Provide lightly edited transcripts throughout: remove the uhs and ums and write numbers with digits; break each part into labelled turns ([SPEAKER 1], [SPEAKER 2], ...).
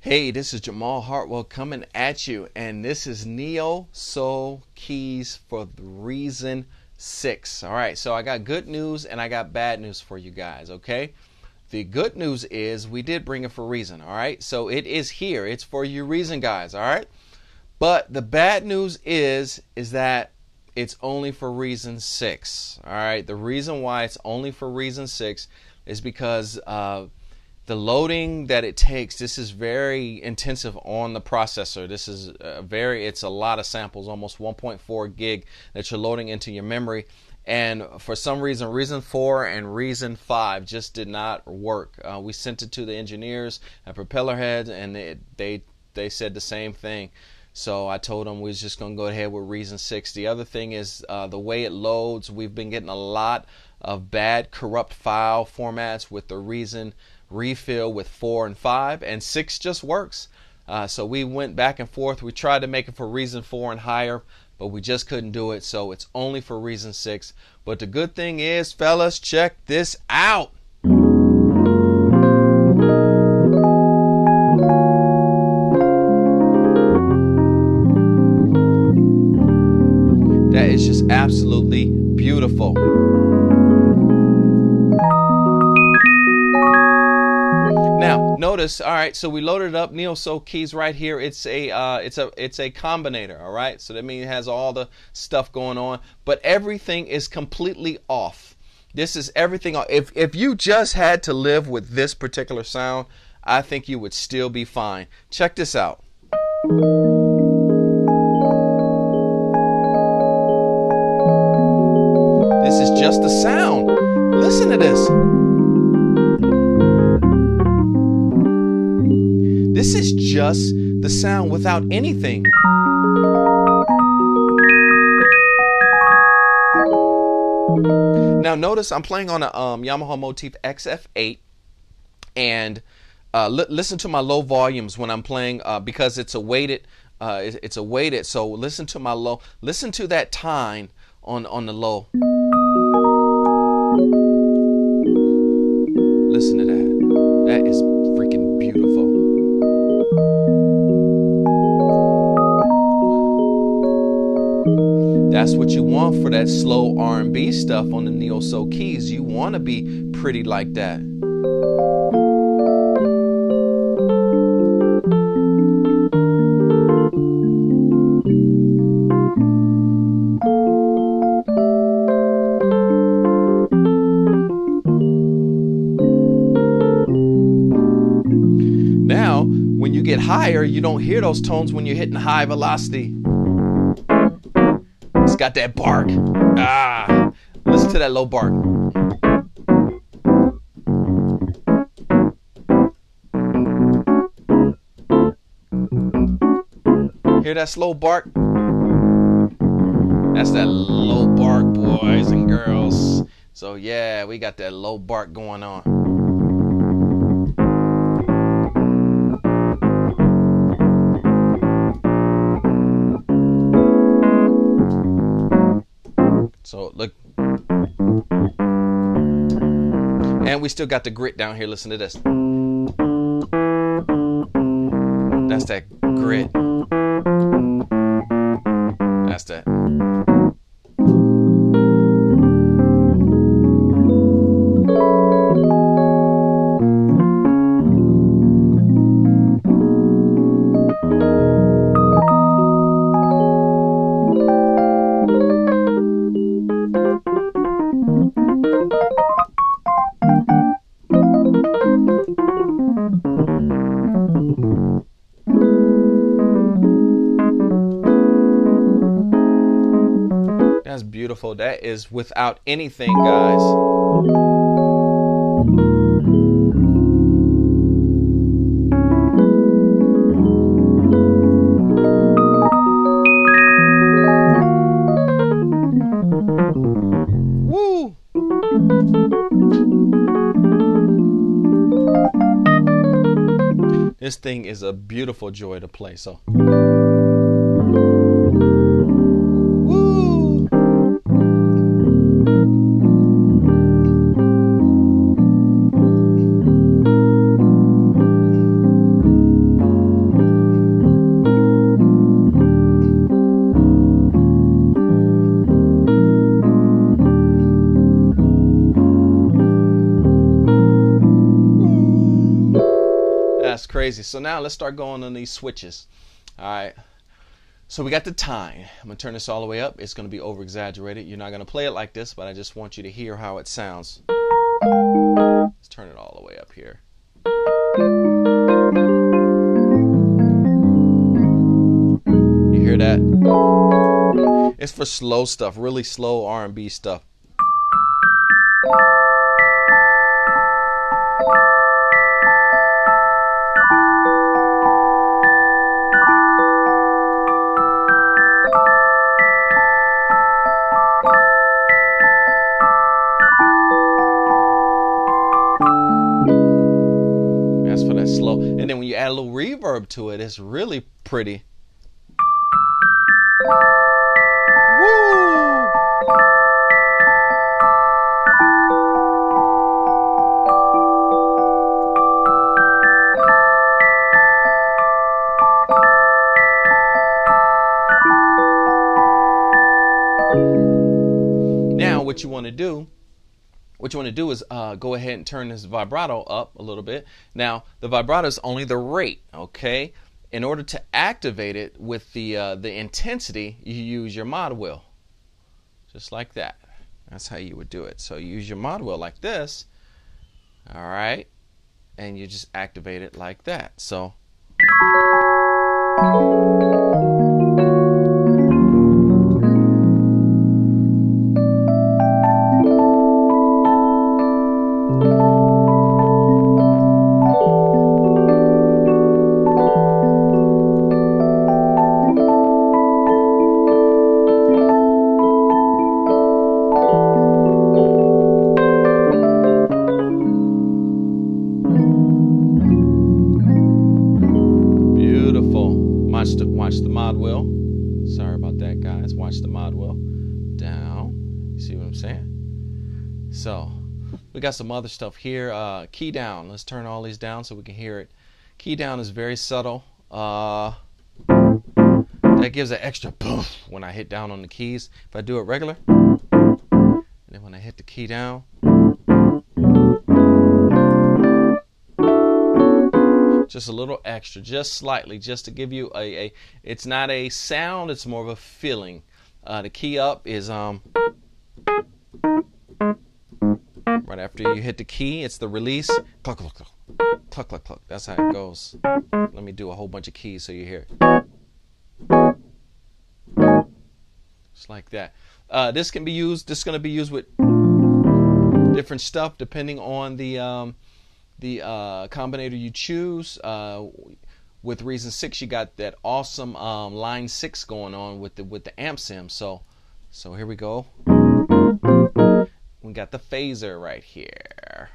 [SPEAKER 1] Hey, this is Jamal Hartwell coming at you, and this is Neo Soul Keys for the reason 6. All right, so I got good news and I got bad news for you guys, okay? The good news is we did bring it for a reason, all right? So it is here. It's for your reason, guys, all right? But the bad news is that it's only for reason 6, all right? The reason why it's only for reason 6 is because the loading that it takes, this is very intensive on the processor. This is it's a lot of samples, almost 1.4 gig that you're loading into your memory. And for some reason, reason 4 and reason 5 just did not work. We sent it to the engineers at Propellerhead, and they said the same thing. So I told them we was just going to go ahead with reason 6. The other thing is the way it loads. We've been getting a lot of bad corrupt file formats with the reason refill with 4 and 5, and 6 just works. So we went back and forth. We tried to make it for reason 4 and higher, but we just couldn't do it. So it's only for reason 6. But the good thing is, fellas, check this out. That is just absolutely beautiful. Now notice, all right, so we loaded up Neo Soul Keys right here. It's a combinator, all right. So that means it has all the stuff going on, but everything is completely off. This is everything off. If you just had to live with this particular sound, I think you would still be fine. Check this out. This is just the sound. Listen to this. This is just the sound without anything. Now notice I'm playing on a Yamaha Motif XF8, and listen to my low volumes when I'm playing because it's a weighted. So listen to my low. Listen to that tine on the low. Listen to that. That is freaking beautiful. That's what you want for that slow R&B stuff on the Neo Soul Keys. You want to be pretty like that. Now, when you get higher, you don't hear those tones when you're hitting high velocity. It's got that bark. Listen to that low bark. Hear that slow bark? That's that low bark, boys and girls. So yeah, we got that low bark going on. So look, and we still got the grit down here. Listen to this. That's that grit. That's that. That's beautiful. That is without anything, guys. Woo! This thing is a beautiful joy to play. So. That's crazy. So now let's start going on these switches. All right. So we got the time. I'm going to turn this all the way up. It's going to be over exaggerated. You're not going to play it like this, but I just want you to hear how it sounds. Let's turn it all the way up here. You hear that? It's for slow stuff, really slow R&B stuff. That's for that slow. And then when you add a little reverb to it, it's really pretty. Woo! Now what you want to do is go ahead and turn this vibrato up a little bit. Now the vibrato is only the rate, okay? In order to activate it with the intensity, you use your mod wheel, just like that. That's how you would do it. So you use your mod wheel like this, all right, and you just activate it like that. So. Watch the mod wheel. Sorry about that, guys. Watch the mod wheel. Down. You see what I'm saying? So we got some other stuff here. Key down. Let's turn all these down so we can hear it. Key down is very subtle. That gives an extra poof when I hit down on the keys. If I do it regular, and then when I hit the key down, just a little extra, just slightly, just to give you it's not a sound, it's more of a feeling. The key up is right after you hit the key, it's the release. Cluck, cluck, cluck. Cluck, cluck, cluck. That's how it goes. Let me do a whole bunch of keys so you hear it. Just like that. This is going to be used with different stuff depending on the combinator you choose. With Reason 6, you got that awesome line 6 going on with the amp sim. So here we go. We got the phaser right here.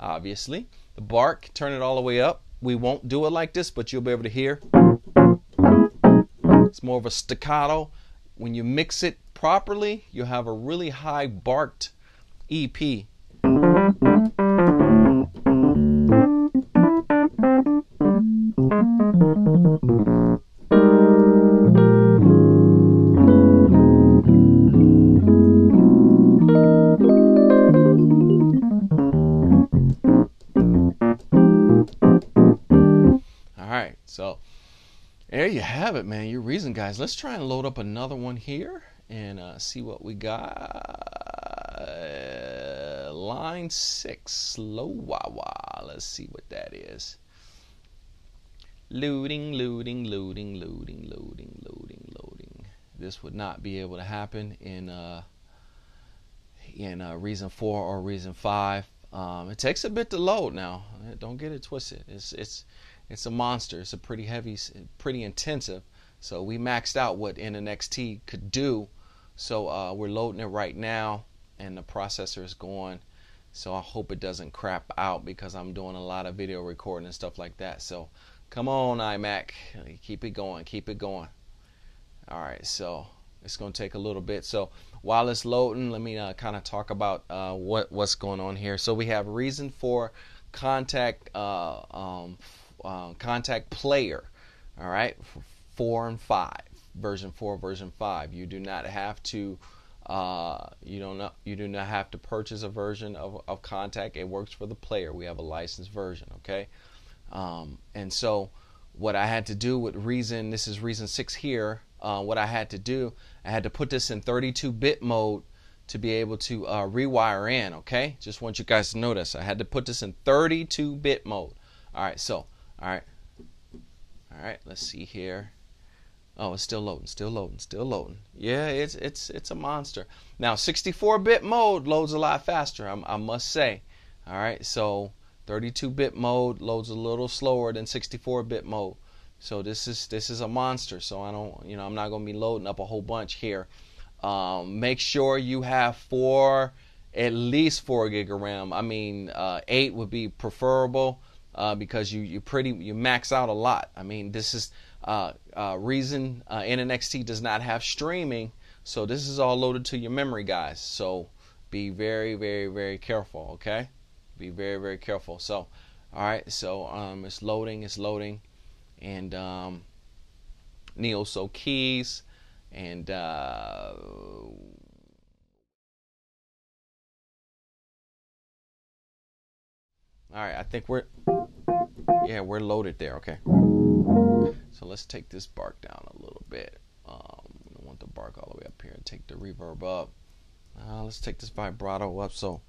[SPEAKER 1] Obviously, the bark, turn it all the way up. We won't do it like this, but you'll be able to hear. It's more of a staccato. When you mix it properly, you'll have a really high barked EP. Alright, so there you have it, man. Your Reason, guys. Let's try and load up another one here and see what we got. Line 6, slow wah-wah. Let's see what that is. Loading. This would not be able to happen in Reason 4 or Reason 5. It takes a bit to load now. Don't get it twisted. It's a monster. It's a pretty heavy, pretty intensive. So we maxed out what NNXT could do. So we're loading it right now, and the processor is going. So I hope it doesn't crap out because I'm doing a lot of video recording and stuff like that. So come on, iMac, keep it going, keep it going. All right, so it's going to take a little bit. So while it's loading, let me kind of talk about what's going on here. So we have Reason for contact player. All right, 4 and 5, version 4, version 5. You do not have to You do not have to purchase a version of Contact. It works for the player. We have a licensed version, okay? And so what I had to do with Reason, this is Reason 6 here. What I had to do, I had to put this in 32-bit mode to be able to rewire in, okay? Just want you guys to notice. I had to put this in 32-bit mode. All right, so, all right, let's see here. Oh, it's still loading, still loading, still loading. Yeah, it's a monster. Now, 64-bit mode loads a lot faster, I must say. All right, so 32-bit mode loads a little slower than 64-bit mode. So this is a monster. So I don't, I'm not gonna be loading up a whole bunch here. Make sure you have at least 4 gig of RAM. I mean, 8 would be preferable because you max out a lot. I mean, this is Reason NNXT does not have streaming, so this is all loaded to your memory, guys. So be very, very, very careful. Okay, be very, very careful. So, all right. So it's loading, and Neo Soul Keys, and all right. I think we're loaded there. Okay. So let's take this bark down a little bit. We don't want the bark all the way up here. Take the reverb up. Let's take this vibrato up. So,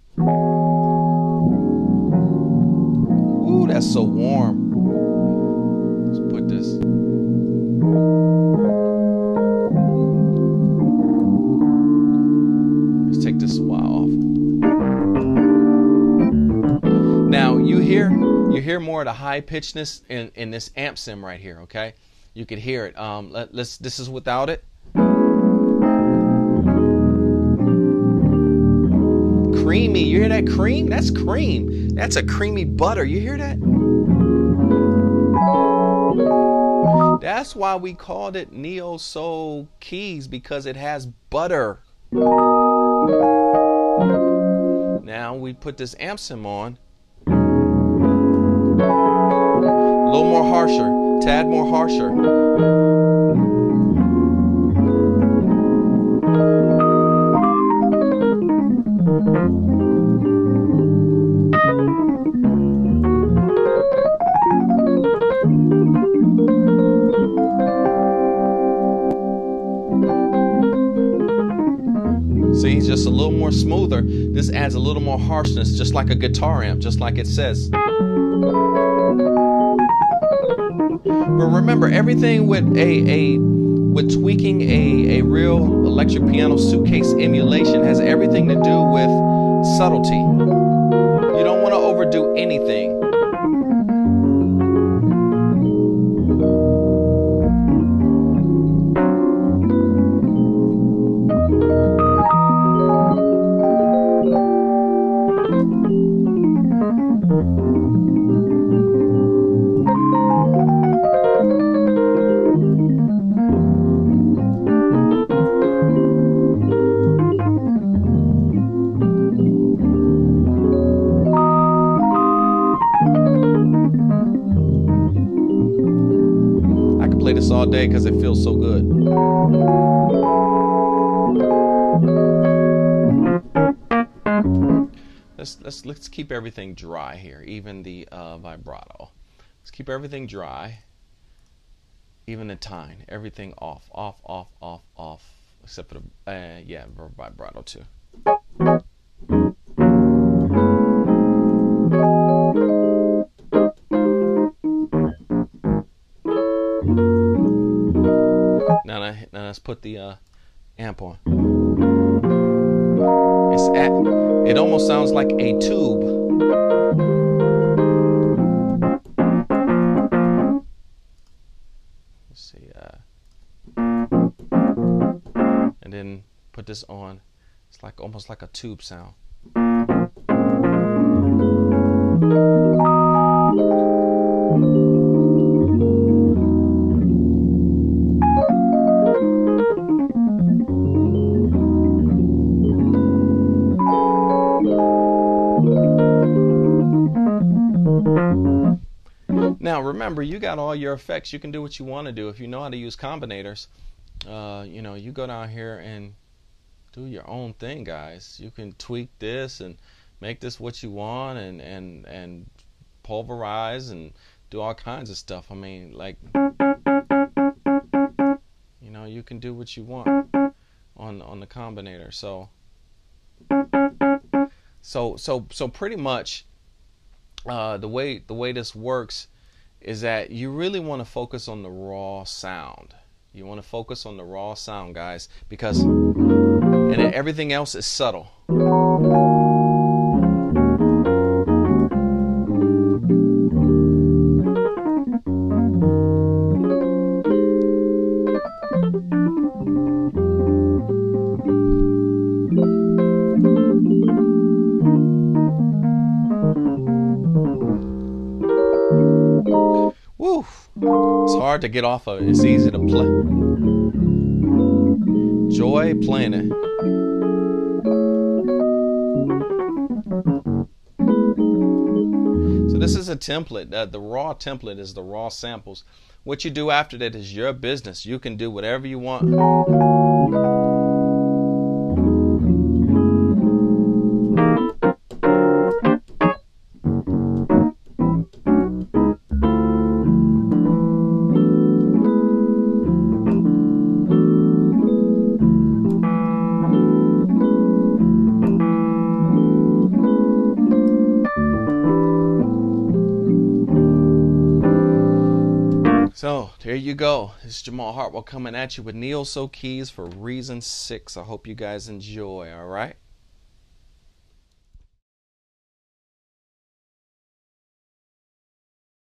[SPEAKER 1] ooh, that's so warm. Let's put this. Let's take this while off. Now you hear more of the high pitchedness in this amp sim right here. Okay, you could hear it. This is without it. Creamy, you hear that cream? That's cream. That's a creamy butter. You hear that? That's why we called it Neo Soul Keys, because it has butter. Now we put this amp sim on. A little more harsher, tad more harsher. See, just a little more smoother. This adds a little more harshness, just like a guitar amp, just like it says. But remember, everything with tweaking a real electric piano Suitcase emulation has everything to do with subtlety. You don't want to overdo anything. This all day because it feels so good. Let's keep everything dry here, even the vibrato. Let's keep everything dry, even the tine, everything off, except for the vibrato too. Now let's put the amp on. It almost sounds like a tube. Let's see. And then put this on. It's like almost like a tube sound. Now remember, you got all your effects. You can do what you want to do. If you know how to use combinators, you go down here and Do your own thing, guys. You can tweak this and make this what you want, and pulverize and do all kinds of stuff. I mean, like, you can do what you want on the Combinator. So pretty much, the way this works is that you really want to focus on the raw sound. You want to focus on the raw sound, guys, because everything else is subtle. Woo! It's hard to get off of it. It's easy to play. Joy playing it. So this is a template. The raw template is the raw samples. What you do after that is your business. You can do whatever you want. So there you go. It's Jamal Hartwell coming at you with Neo Soul Keys for Reason 6. I hope you guys enjoy. All right.